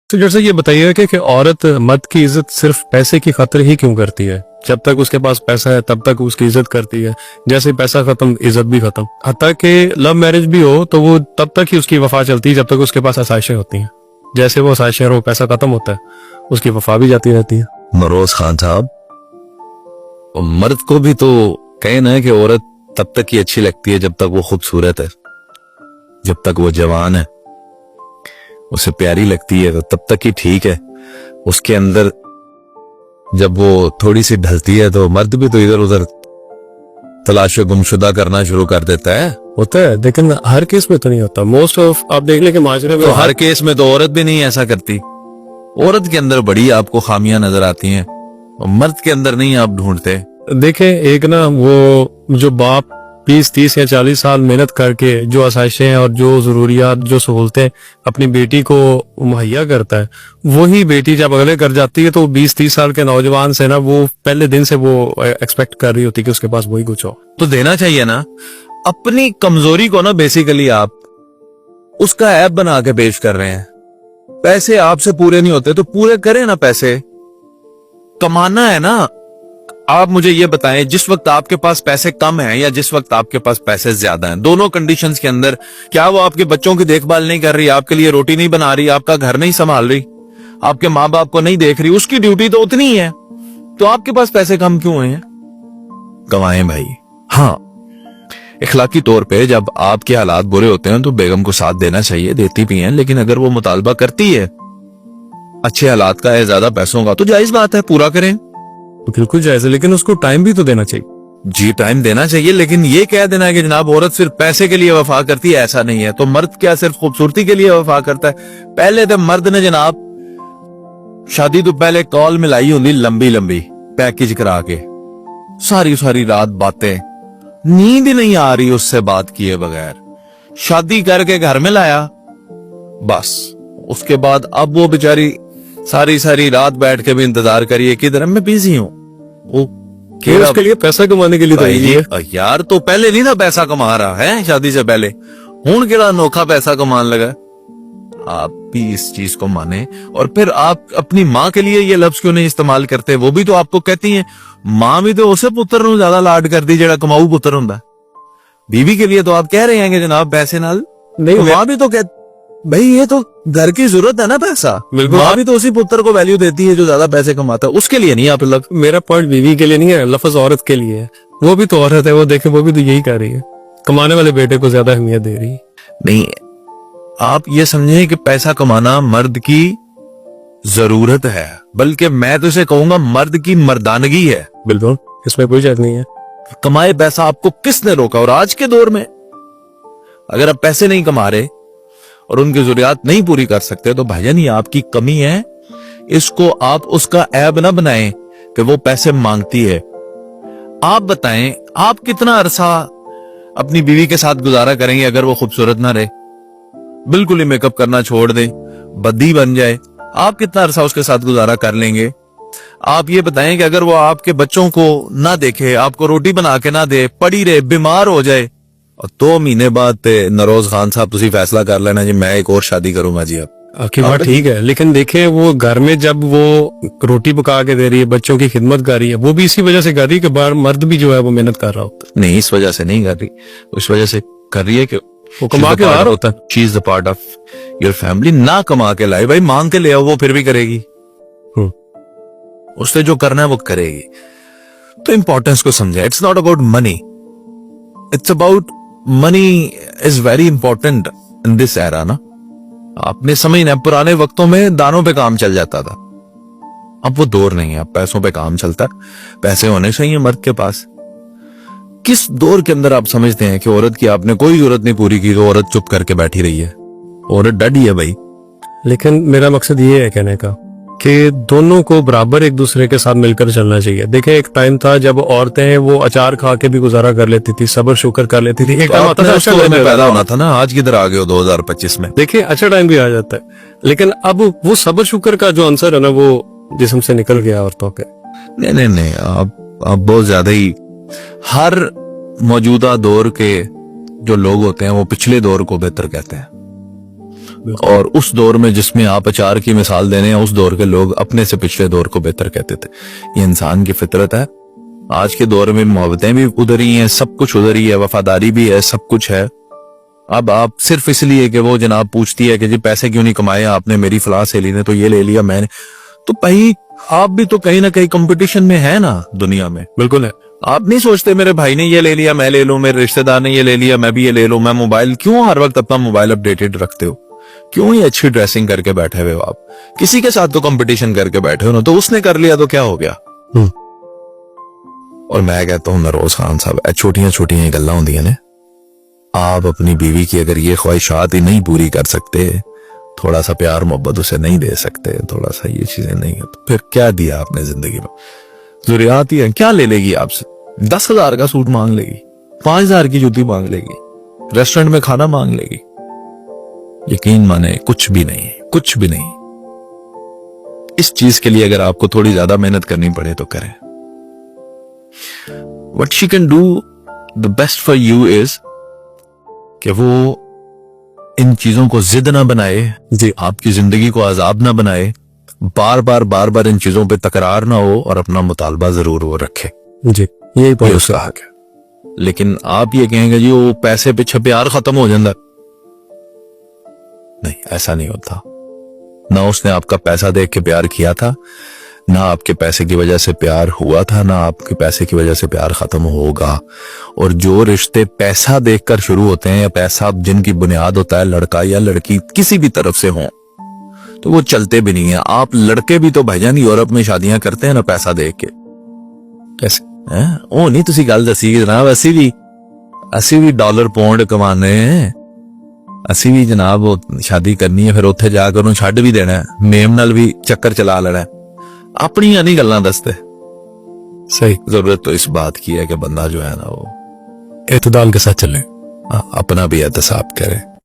तो जैसे ये बताइए कि औरत मर्द की इज्जत सिर्फ पैसे की खातिर ही क्यों करती है? जब तक उसके पास पैसा है तब तक उसकी इज्जत करती है, जैसे ही पैसा खत्म इज्जत भी खत्म। हत्ता कि लव मैरिज भी हो तो वो तब तक ही उसकी वफा चलती है जब तक उसके पास आसाइशें होती हैं। जैसे वो आसाइशें और वो पैसा खत्म होता है उसकी वफा भी जाती रहती है। नरोज खान साहब, मर्द को भी तो कहना है कि औरत तब तक ही अच्छी लगती है जब तक वो खूबसूरत है, जब तक वो जवान है, उसे प्यारी लगती है तो तब तक ही ठीक है। उसके अंदर जब वो थोड़ी सी ढलती है तो मर्द भी तो इधर उधर तलाश गुमशुदा करना शुरू कर देता है। होता है लेकिन हर केस में तो नहीं होता। मोस्ट ऑफ आप देख लें कि माजरे में तो हर केस में तो औरत भी नहीं ऐसा करती। औरत के अंदर बड़ी आपको खामियां नजर आती हैं, मर्द के अंदर नहीं आप ढूंढते। देखें, एक ना वो जो बाप 20-30 या 40 साल मेहनत करके जो आसाइशें और जो जरूरियात जो सहूलतें अपनी बेटी को मुहैया करता है, वही बेटी जब अगले कर जाती है तो 20-30 साल के नौजवान से ना वो पहले दिन से वो एक्सपेक्ट कर रही होती है कि उसके पास वही कुछ हो। तो देना चाहिए ना। अपनी कमजोरी को ना बेसिकली आप उसका ऐप बना के पेश कर रहे हैं। पैसे आपसे पूरे नहीं होते तो पूरे करें ना। पैसे कमाना है ना। आप मुझे ये बताएं, जिस वक्त आपके पास पैसे कम हैं या जिस वक्त आपके पास पैसे ज्यादा हैं, दोनों कंडीशंस के अंदर क्या वो आपके बच्चों की देखभाल नहीं कर रही, आपके लिए रोटी नहीं बना रही, आपका घर नहीं संभाल रही, आपके माँ बाप को नहीं देख रही? उसकी ड्यूटी तो उतनी ही है। तो आपके पास पैसे कम क्यों हैं? कमाएं भाई। हाँ, इखलाकी तौर पे जब आपके हालात बुरे होते हैं तो बेगम को साथ देना चाहिए, देती भी हैं, लेकिन अगर वो मुतालबा करती है अच्छे हालात का है, ज्यादा पैसों का, तो जायज बात है, पूरा करें। बिल्कुल जायज है, लेकिन उसको टाइम भी तो देना चाहिए। जी, टाइम देना चाहिए, लेकिन ये कह देना है कि जनाब औरत सिर्फ पैसे के लिए वफा करती है, ऐसा नहीं है। तो मर्द क्या सिर्फ खूबसूरती के लिए वफा करता है? पहले तो मर्द ने जनाब शादी तो पहले कॉल मिलाई होंगी लंबी लंबी पैकेज करा के, सारी सारी रात बातें, नींद नहीं आ रही उससे बात किए बगैर, शादी करके घर में लाया बस। उसके बाद अब वो बेचारी सारी सारी रात बैठ के भी इंतजार करिए किधर मैं बिजी हूँ। वो उसके लिए पैसा कमाने के लिए तो यही है यार। तो पहले नहीं था पैसा कमा रहा है शादी से पहले, हूं केड़ा अनोखा पैसा कमान लगा। आप भी इस चीज को माने। और फिर आप अपनी माँ के लिए ये लफ्ज क्यों नहीं इस्तेमाल करते? वो भी तो आपको कहती है, माँ भी तो उसे पुत्र नूं ज्यादा लाड करती जेड़ा कमाऊ पुत्र हुंदा। बीवी के लिए तो आप कह रहे हैं कि जनाब पैसे नाल नहीं। माँ भी तो कह भाई ये तो घर की जरूरत है ना पैसा। माँ भी तो उसी पुत्र को वैल्यू देती है जो ज्यादा पैसे कमाता है, उसके लिए नहीं। आप मेरा पॉइंट बीवी के लिए नहीं है, लफ्ज औरत के लिए है। वो भी तो औरत है, वो देखे वो भी तो यही कर रही है, कमाने वाले बेटे को ज्यादा अहमियत दे रही है। नहीं, आप ये समझे कि पैसा कमाना मर्द की जरूरत है, बल्कि मैं तो इसे कहूंगा मर्द की मर्दानगी है। बिल्कुल, इसमें कोई शक नहीं है। कमाए पैसा आपको किसने रोका? और आज के दौर में अगर आप पैसे नहीं कमा रहे और उनकी जरूरियात नहीं पूरी कर सकते तो भाईजान ये आपकी कमी है। इसको आप उसका ऐब ना बनाएं कि वो पैसे मांगती है। आप बताएं, आप कितना अरसा अपनी बीवी के साथ गुजारा करेंगे अगर वो खूबसूरत ना रहे, बिल्कुल ही मेकअप करना छोड़ दे, बद्दी बन जाए? आप कितना अरसा उसके साथ गुजारा कर लेंगे? आप ये बताएं कि अगर वो आपके बच्चों को ना देखे, आपको रोटी बना के ना दे, पड़ी रहे, बीमार हो जाए, और 2 महीने बाद नरोज खान साहब तुसी फैसला कर लेना जी मैं एक और शादी करूंगा जी। अब आपकी बात ठीक है, लेकिन देखे वो घर में जब वो रोटी पका के दे रही है, बच्चों की खिदमत कर रही है, वो भी इसी वजह से कर रही है कि बाहर मर्द भी जो है वो मेहनत कर रहा होता है। नहीं, इस वजह से नहीं कर रही, उस वजह से कर रही है कि वो कमा के ला रहा होता है। She is the part of your family. ना कमा के लाए भाई, मांग के ले आओ, वो फिर भी करेगी। उससे जो करना है वो करेगी। तो इंपॉर्टेंस को समझे। It's not about money, it's about money is very important in this era ना। आपने समझना, पुराने वक्तों में दानों पे काम चल जाता था, अब वो दौर नहीं है, अब पैसों पे काम चलता है। पैसे होने चाहिए मर्द के पास। किस दौर के अंदर आप समझते हैं कि औरत की आपने कोई जरूरत नहीं पूरी की तो औरत चुप करके बैठी रही है? औरत डटी है भाई। लेकिन मेरा मकसद ये है कहने का कि दोनों को बराबर एक दूसरे के साथ मिलकर चलना चाहिए। देखे, एक टाइम था जब औरतें वो अचार खा के भी गुजारा कर लेती थी, सब्र शुक्र कर लेती थी। एक टाइम आता था अच्छा में पैदा होना था ना। आज किधर आ गए हो 2025 में? देखिए, अच्छा टाइम भी आ जाता है, लेकिन अब वो सब्र शुक्र का जो आंसर है ना वो जिस्म से निकल गया औरतों के। नहीं, आप बहुत ज्यादा ही। हर मौजूदा दौर के जो लोग होते हैं वो पिछले दौर को बेहतर कहते हैं। और उस दौर में जिसमें आप अचार की मिसाल दे रहे हैं, उस दौर के लोग अपने से पिछले दौर को बेहतर कहते थे। ये इंसान की फितरत है। आज के दौर में मोहब्बतें भी उधर ही हैं, सब कुछ उधर ही है, वफादारी भी है, सब कुछ है। अब आप सिर्फ इसलिए कि वो जनाब पूछती है कि जी पैसे क्यों नहीं कमाए आपने, मेरी फलां सहेली ने तो ये ले लिया, मैंने तो भाई आप भी तो कहीं ना कहीं कंपटीशन में है ना दुनिया में। बिल्कुल है। आप नहीं सोचते मेरे भाई ने ये ले लिया मैं ले लूं, मेरे रिश्तेदार ने ये ले लिया मैं भी ये ले लूं, मैं मोबाइल क्यों हर वक्त अपना मोबाइल अपडेटेड रखते हो, क्यों ही अच्छी ड्रेसिंग करके बैठे हुए हो आप, किसी के साथ तो कंपटीशन करके बैठे हो ना, तो उसने कर लिया तो क्या हो गया। और मैं कहता हूं नरोज खान साहब, छोटियां छोटियां गल्ला होंदियां ने। आप अपनी बीवी की अगर ये ख्वाहिशात ही नहीं पूरी कर सकते, थोड़ा सा प्यार मोहब्बत उसे नहीं दे सकते, थोड़ा सा ये चीजें नहीं है, तो फिर क्या दिया आपने जिंदगी में। जरूरियात ही है, क्या ले लेगी आपसे, 10,000 का सूट मांग लेगी, 5,000 की जूती मांग लेगी, रेस्टोरेंट में खाना मांग लेगी। यकीन माने कुछ भी नहीं, कुछ भी नहीं। इस चीज के लिए अगर आपको थोड़ी ज्यादा मेहनत करनी पड़े तो करें। What she can do the best for you is कि वो इन चीजों को जिद ना बनाए, जी आपकी जिंदगी को अजाब ना बनाए, बार बार इन चीजों पे तकरार ना हो, और अपना मुतालबा जरूर वो रखे। जी यही ये पॉइंट उसका हक है। लेकिन आप ये कहेंगे जी वो पैसे पीछे प्यार खत्म हो जाता, नहीं ऐसा नहीं होता। ना उसने आपका पैसा देख के प्यार किया था, ना आपके पैसे की वजह से प्यार हुआ था, ना आपके पैसे की वजह से प्यार खत्म होगा। और जो रिश्ते पैसा देखकर शुरू होते हैं, या पैसा जिनकी बुनियाद होता है लड़का या लड़की किसी भी तरफ से हो, तो वो चलते भी नहीं है। आप लड़के भी तो भाईजान यूरोप में शादियां करते हैं ना पैसा देख के, कैसे हैं? ओ नहीं तुसी गल दसी जनाब, असी भी डॉलर पौंड कमाने हैं, असी भी जनाब वो शादी करनी है, फिर उत्थे जाकर उन्हें छड्ड भी देना है, मेम नाल भी चक्कर चला लेना है, अपनी नहीं गल्लां दसते। सही। जरूरत तो इस बात की है कि बंदा जो है ना वो एतदाल के साथ चले, अपना भी एहतसाब करे।